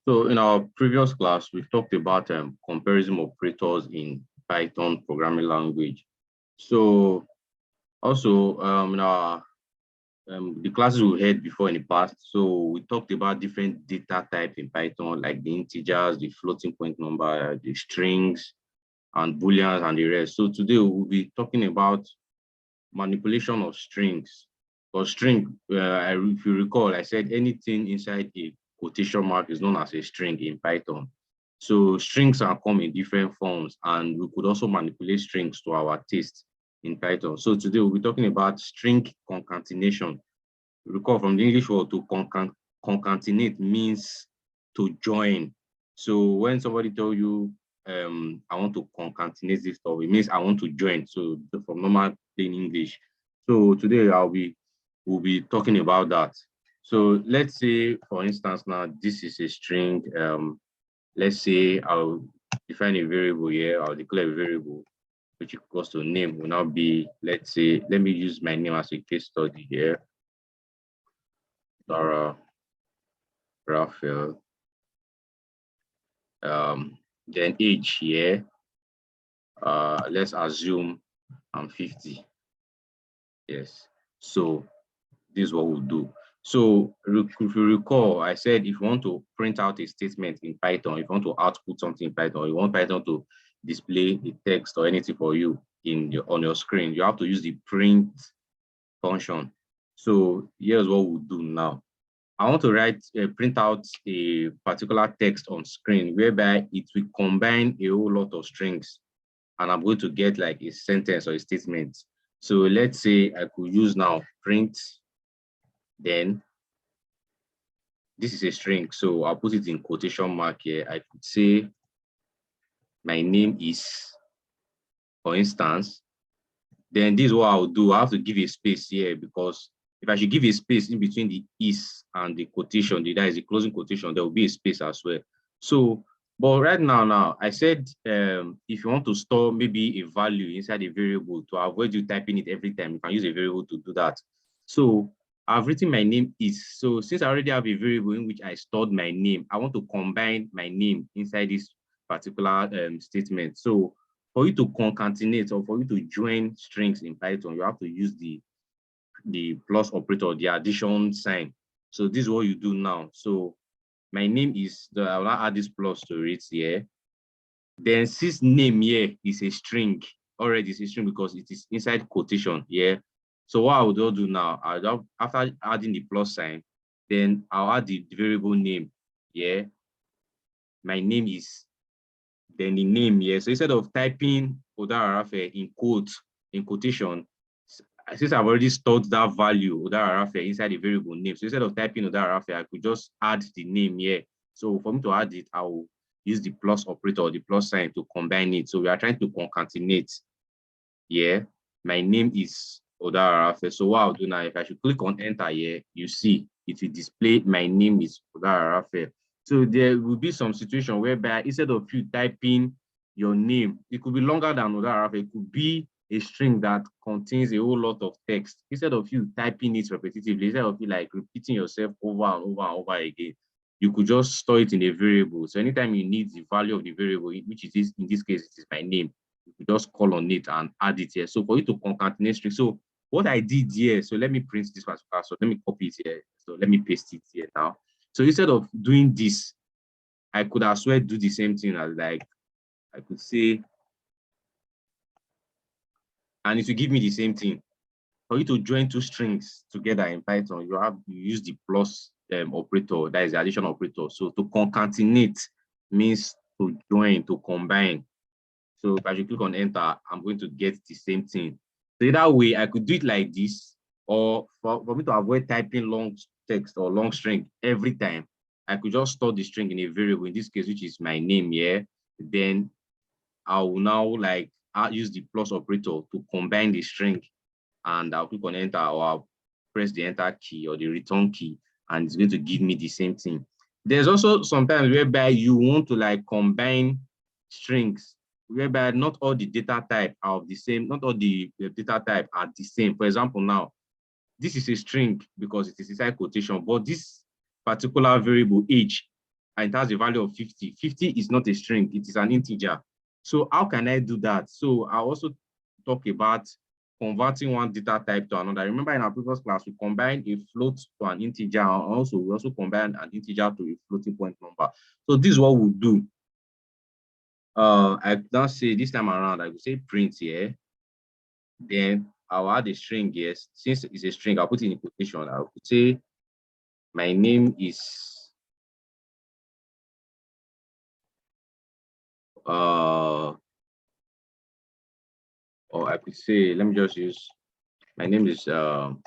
So in our previous class, we talked about comparison operators in Python programming language. So also in our the classes we had before in the past, so we talked about different data type in Python, like the integers, the floating point number, the strings, and booleans, and the rest. So today we'll be talking about manipulation of strings. For string, if you recall, I said anything inside a quotation mark is known as a string in Python. So strings are come in different forms, and we could also manipulate strings to our taste in Python. So today we'll be talking about string concatenation. Recall from the English word to concatenate means to join. So when somebody tell you, I want to concatenate this stuff, it means I want to join. So from normal plain English. So today we'll be talking about that. So let's say, for instance, now this is a string. Let's say I'll define a variable here. I'll declare a variable which equals to name will now be, let's say, let me use my name as a case study here. Dara Raphael. Then age here. Let's assume I'm 50. Yes. So this is what we'll do. So if you recall, I said if you want to print out a statement in Python, if you want to output something in Python, you want Python to display a text or anything for you on your screen, you have to use the print function. So here's what we'll do now. I want to print out a particular text on screen whereby it will combine a whole lot of strings, and I'm going to get like a sentence or a statement. So let's say I could use now print, then this is a string. So I'll put it in quotation mark here. I could say my name is, for instance, then this is what I'll do. I have to give a space here, because if I should give a space in between the is and the quotation, that is the closing quotation, there will be a space as well. So, but right now, I said if you want to store maybe a value inside a variable to avoid you typing it every time, you can use a variable to do that. So I've written my name is. So since I already have a variable in which I stored my name, I want to combine my name inside this particular statement. So for you to concatenate or for you to join strings in Python, you have to use the plus operator, the addition sign. So this is what you do now. So my name is, I will now add this plus to it here. Then since name here is a string, already it's a string because it is inside quotation here. So what I will do now, after adding the plus sign, then I'll add the variable name here. My name is, then the name here. So instead of typing Odarafe in quotation, since I've already stored that value Odarafe inside the variable name, so instead of typing Odarafe, I could just add the name here. So for me to add it, I will use the plus operator or the plus sign to combine it. So we are trying to concatenate here. My name is Odarafe. So what I'll do now, if I should click on enter here, you see it will display my name is Odarafe. So there will be some situation whereby instead of you typing your name, it could be longer than Odarafe. It could be a string that contains a whole lot of text. Instead of you typing it repetitively, instead of you like repeating yourself over and over and over again, you could just store it in a variable. So anytime you need the value of the variable, which it is in this case, it is my name, you could just call on it and add it here. So for you to concatenate string, so what I did here, so let me print this particular, so let me copy it here. So let me paste it here now. So instead of doing this, I could as well do the same thing as like, I could say, and it will give me the same thing. For you to join two strings together in Python, you use the plus operator, that is the addition operator. So to concatenate means to join, to combine. So if I should click on enter, I'm going to get the same thing. So that way I could do it like this, or for me to avoid typing long text or long string every time, I could just store the string in a variable, in this case, which is my name here. Then I will now like I'll use the plus operator to combine the string, and I'll click on enter, or I'll press the enter key or the return key, and it's going to give me the same thing. There's also sometimes whereby you want to like combine strings, whereby not all the data type are the same, not all the data type are the same. For example, now, this is a string because it is inside quotation, but this particular variable age and it has a value of 50. 50 is not a string, it is an integer. So how can I do that? So I also talk about converting one data type to another. Remember in our previous class, we combined a float to an integer, and also we also combined an integer to a floating point number. So this is what we'll do. I now say this time around, I will say print here. Then I'll add a string here. Since it's a string, I'll put it in quotation. I will say my name is or I could say, let me just use my name is Raphael.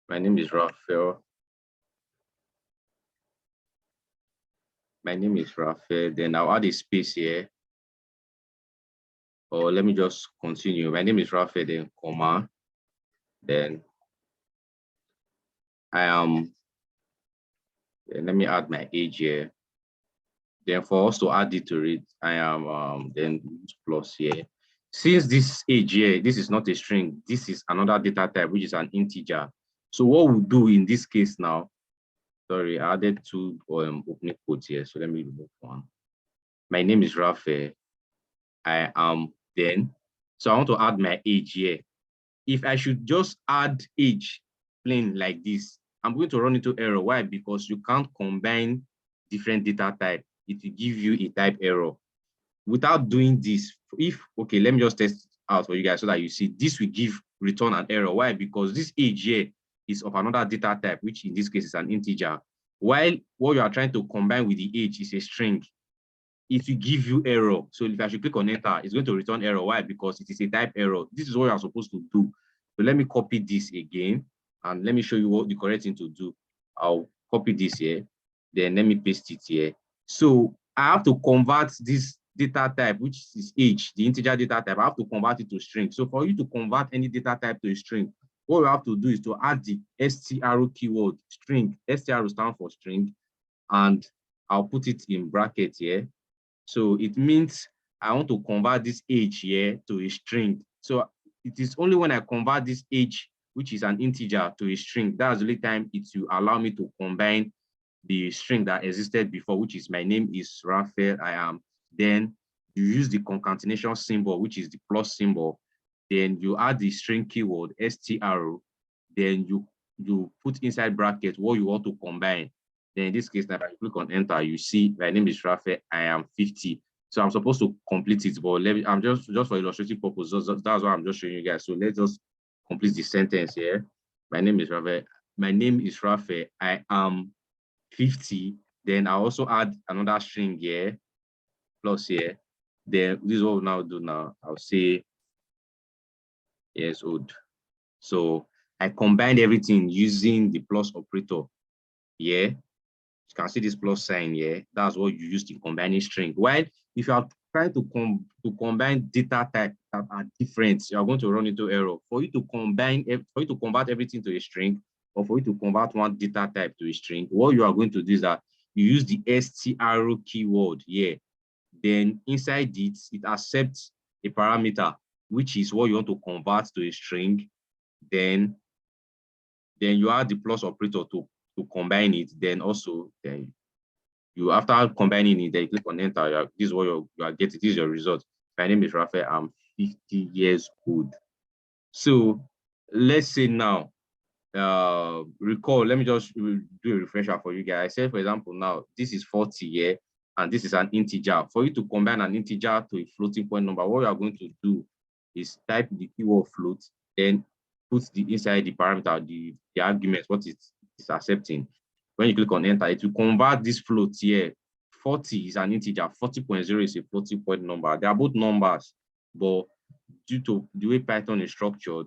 My name is Raphael. Then I'll add a space here. Or let me just continue. My name is Raphael, then comma. Then I am, let me add my age here. Then for us to add it to it, I am then plus here. Since this age here, this is not a string, this is another data type, which is an integer. So what we'll do in this case now, sorry, I added two opening quotes here. So let me remove one. My name is Raphael. I am then. So I want to add my age here. If I should just add age plain like this, I'm going to run into error. Why? Because you can't combine different data type. It will give you a type error. Without doing this, okay, let me just test out for you guys so that you see this will give return an error. Why? Because this age here is of another data type, which in this case is an integer. While what you are trying to combine with the age is a string, it will give you error. So if I should click on enter, it's going to return error. Why? Because it is a type error. This is what you are supposed to do. So let me copy this again, and let me show you what the correct thing to do. I'll copy this here, then let me paste it here. So I have to convert this data type, which is age, the integer data type. I have to convert it to string. So for you to convert any data type to a string, what you have to do is to add the str keyword, string. Str stands for string, and I'll put it in bracket here. So it means I want to convert this age here to a string. So it is only when I convert this age, which is an integer, to a string, that's the only time it will allow me to combine the string that existed before, which is my name is Raphael, I am. Then you use the concatenation symbol, which is the plus symbol. Then you add the string keyword, str. Then you put inside bracket what you want to combine. Then in this case, now if I click on enter, you see my name is Raphael, I am 50. So I'm supposed to complete it, but I'm just for illustrative purposes, that's why I'm just showing you guys. So let's just complete the sentence here. My name is Raphael. My name is Raphael. I am 50. Then I also add another string here, plus here. Then this is what we'll now do now. I'll say years old. So I combined everything using the plus operator here. You can see this plus sign here. That's what you use in combining string. While if you are trying to combine data type that are different, you are going to run into error. For you to convert everything to a string, or for you to convert one data type to a string, what you are going to do is that you use the str keyword here. Then inside it, it accepts a parameter, which is what you want to convert to a string. Then you add the plus operator to combine it. Then also, then you after combining it, then you click on enter. This is what you are getting. This is your result. My name is Raphael. I'm 50 years old. So let's say now, recall. Let me just do a refresher for you guys. Say for example, now this is 40 here, and this is an integer. For you to combine an integer to a floating point number, what you are going to do is type the keyword float, then put the inside the parameter, the argument, what it is accepting. When you click on enter, it will convert this float here. 40 is an integer, 40.0 is a floating point number. They are both numbers, but due to the way Python is structured,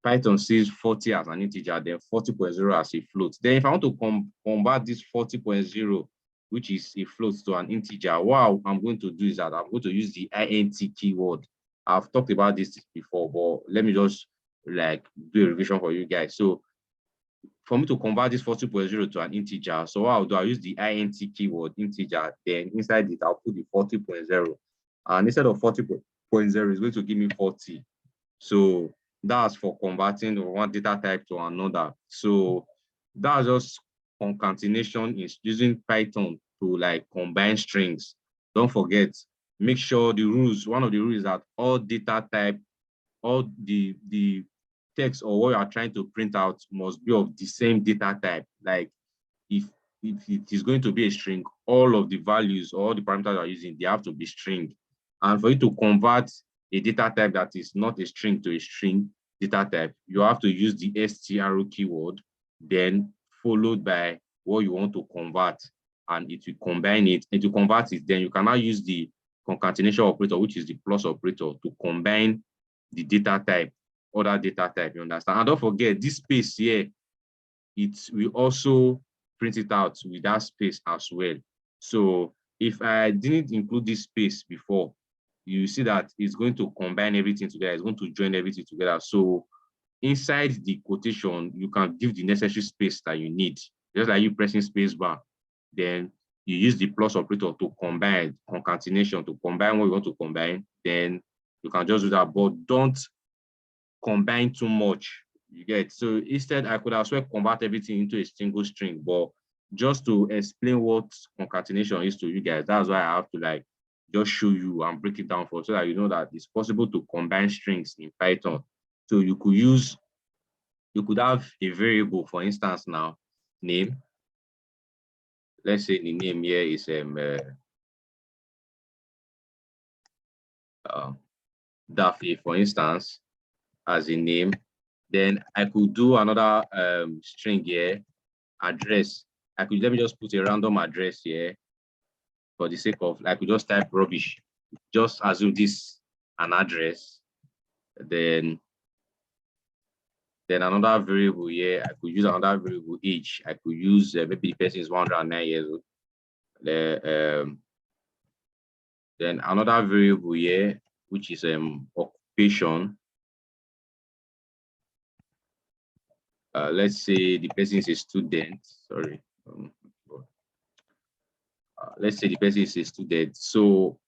Python sees 40 as an integer, then 40.0 as a float. Then if I want to convert this 40.0, which is a float, to an integer, what I'm going to do is that I'm going to use the int keyword. I've talked about this before, but let me just like do a revision for you guys. So for me to convert this 40.0 to an integer, so what I'll do, I'll use the int keyword, integer, then inside it, I'll put the 40.0. And instead of 40.0, it's going to give me 40. So that's for converting one data type to another. So That's just concatenation is using Python to like combine strings. Don't forget, make sure the rules, one of the rules is that all data type, all the text or what you are trying to print out must be of the same data type. Like if it is going to be a string, all of the values, all the parameters you are using, they have to be string. And for you to convert a data type that is not a string to a string data type, you have to use the str keyword, then followed by what you want to convert, and it will combine it, and to convert it, then you can now use the concatenation operator, which is the plus operator, to combine the data type, other data type, you understand? And don't forget, this space here, it will also print it out with that space as well. So if I didn't include this space before, you see that it's going to combine everything together. It's going to join everything together. So inside the quotation, you can give the necessary space that you need. Just like you pressing space bar, then you use the plus operator to combine, concatenation to combine what you want to combine. Then you can just do that, but don't combine too much. You get, so instead I could as well convert everything into a single string, but just to explain what concatenation is to you guys, that's why I have to like just show you and break it down for so that you know that it's possible to combine strings in Python. So you could use, you could have a variable, for instance, now name. Let's say the name here is Daffy, for instance, as a name. Then I could do another string here, address. I could, let me just put a random address here for the sake of, I could just type rubbish. Just assume this an address. Then another variable here, I could use another variable age. I could use maybe the person is 109 years old. Then another variable here, which is occupation. Let's say the person is a student. Sorry. Let's say the person is a student. So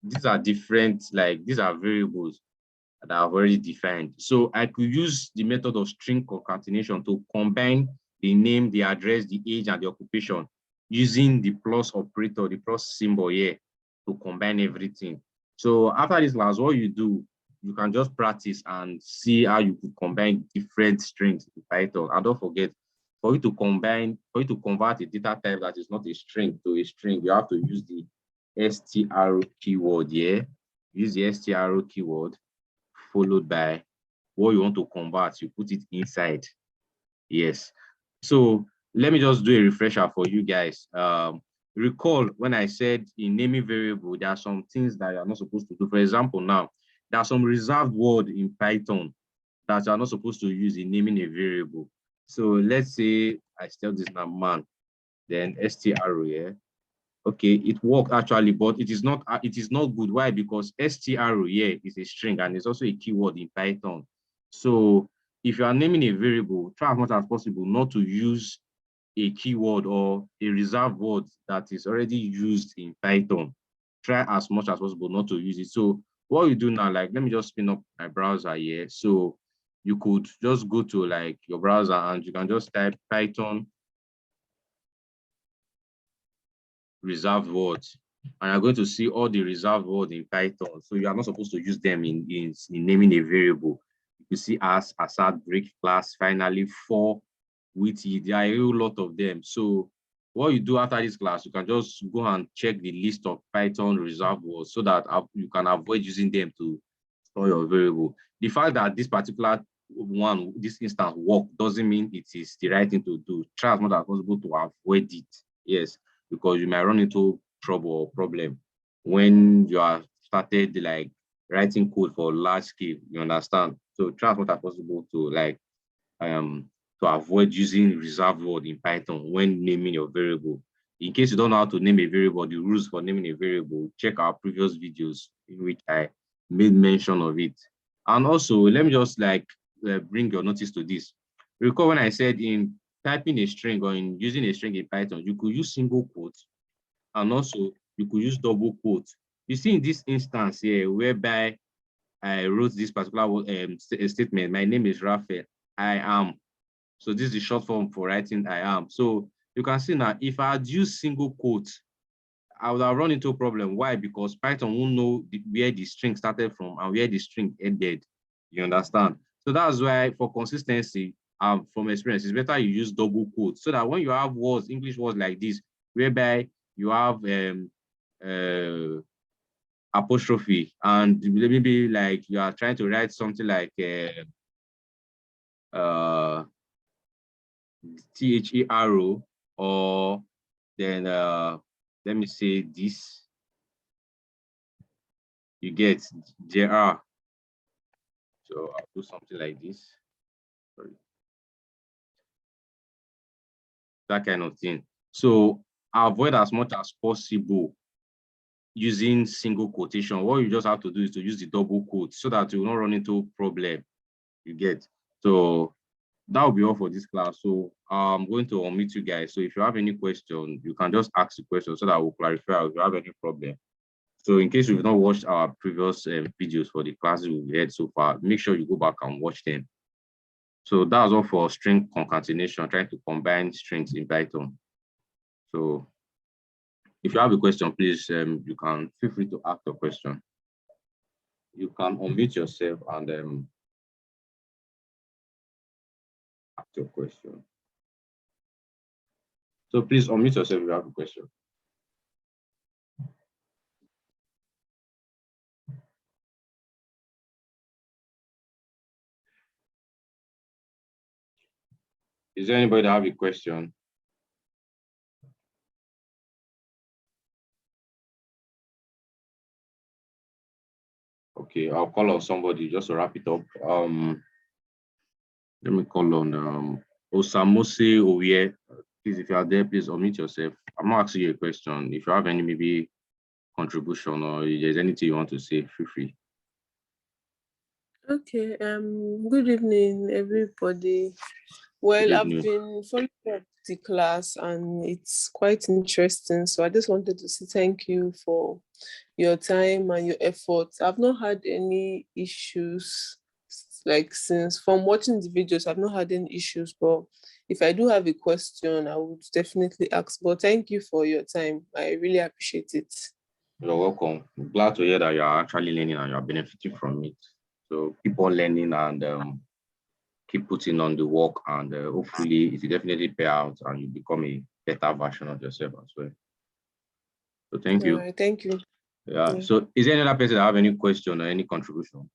these are different, like these are variables that I've already defined. So I could use the method of string concatenation to combine the name, the address, the age, and the occupation using the plus operator, the plus symbol here to combine everything. So after this class, what you do, you can just practice and see how you could combine different strings in Python. And don't forget, for you to combine, for you to convert a data type that is not a string to a string, you have to use the str keyword here. Use the str keyword followed by what you want to convert. You put it inside. Yes. So let me just do a refresher for you guys. Recall when I said in naming variable, there are some things that you are not supposed to do. For example, now, there are some reserved word in Python that you are not supposed to use in naming a variable. So let's say I still this now man, then str here. Okay, it worked actually, but it is not good. Why? Because str here is a string and it's also a keyword in Python. So if you are naming a variable, try as much as possible not to use a keyword or a reserved word that is already used in Python. Try as much as possible not to use it. So what you do now, like let me just spin up my browser here. So you could just go to like your browser and you can just type Python reserved words, and you're going to see all the reserved words in Python. So you are not supposed to use them in naming a variable. You see as, assert, break, class, finally, for, with it. There are a whole lot of them. So what you do after this class, you can just go and check the list of Python reserved words so that you can avoid using them to store your variable. The fact that this particular one, this instance work doesn't mean it is the right thing to do. Try as much as possible to avoid it. Yes, because you might run into trouble or problem when you are started like writing code for large scale, you understand? So try as much as possible to like to avoid using reserved word in Python when naming your variable. In case you don't know how to name a variable, the rules for naming a variable, check our previous videos in which I made mention of it. And also, let me just like bring your notice to this. Recall when I said in typing a string or in using a string in Python, you could use single quotes and also you could use double quotes. You see in this instance here, whereby I wrote this particular statement, my name is Raphael, I am So this is the short form for writing I am. So you can see now, if I had used single quotes, I would have run into a problem. Why? Because Python won't know where the string started from and where the string ended. You understand? So that's why, for consistency, from experience, it's better you use double quotes so that when you have words, English words like this, whereby you have apostrophe and maybe like you are trying to write something like THERO, or then let me say this, you get there are. So I'll do something like this. Sorry. That kind of thing. So avoid as much as possible using single quotation. What you just have to do is to use the double quote so that you will not run into problem. You get. So that will be all for this class. So I'm going to unmute you guys. So if you have any question, you can just ask the question so that we'll clarify if you have any problem. So in case you've not watched our previous videos for the classes we've had so far, make sure you go back and watch them. So that's all for string concatenation, trying to combine strings in Python. So if you have a question, please, you can feel free to ask your question. You can unmute yourself and ask your question. So please unmute yourself if you have a question. Is there anybody that have a question? Okay, I'll call on somebody just to wrap it up. Let me call on Osamose Oye. Please, if you are there, please unmute yourself. I'm not asking you a question. If you have any maybe contribution or if there's anything you want to say, feel free. Okay, good evening, everybody. Well, I've been following up the class and it's quite interesting. So I just wanted to say thank you for your time and your efforts. I've not had any issues, like since from watching the videos, I've not had any issues, but if I do have a question, I would definitely ask. But thank you for your time. I really appreciate it. You're welcome. I'm glad to hear that you're actually learning and you're benefiting from it. So keep on learning and keep putting on the work, and hopefully it will definitely pay out and you become a better version of yourself as well. So thank you. Right, thank you. Yeah. So is there any other person that have any question or any contribution?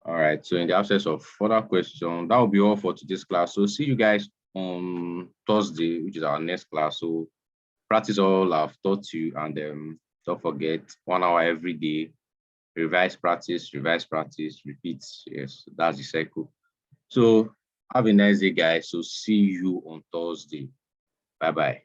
All right. So in the absence of further question, that will be all for today's class. So see you guys on Thursday, which is our next class. So practice all I've taught you, and don't forget 1 hour every day. Revise, practice, repeat. Yes, that's the cycle. So have a nice day, guys. So see you on Thursday. Bye-bye.